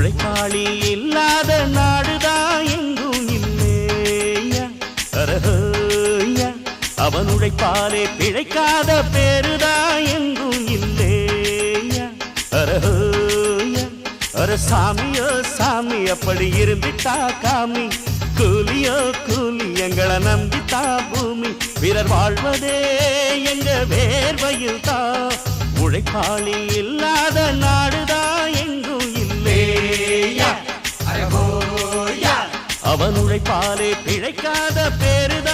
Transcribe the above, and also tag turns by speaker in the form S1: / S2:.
S1: உழைப்பாளி இல்லாத நாடுதான் எங்கும் இல்லையா அரஹோயா அவன் உழைப்பாலே பிழைக்காத பேருதான் எங்கும் இல்லையா அரஹோயா அர சாமியோ சாமி அப்படி இருந்துட்டா காமி கூலியோ கூலி எங்களை நம்பித்தா பூமி பிறர் வாழ்வதே எங்க வேர்வையில் தான் உழைப்பாளி இல்லாத நாடுதான் எங்கும் இல்லையா அவன் உழைப்பாலே பிழைக்காத பேருதான்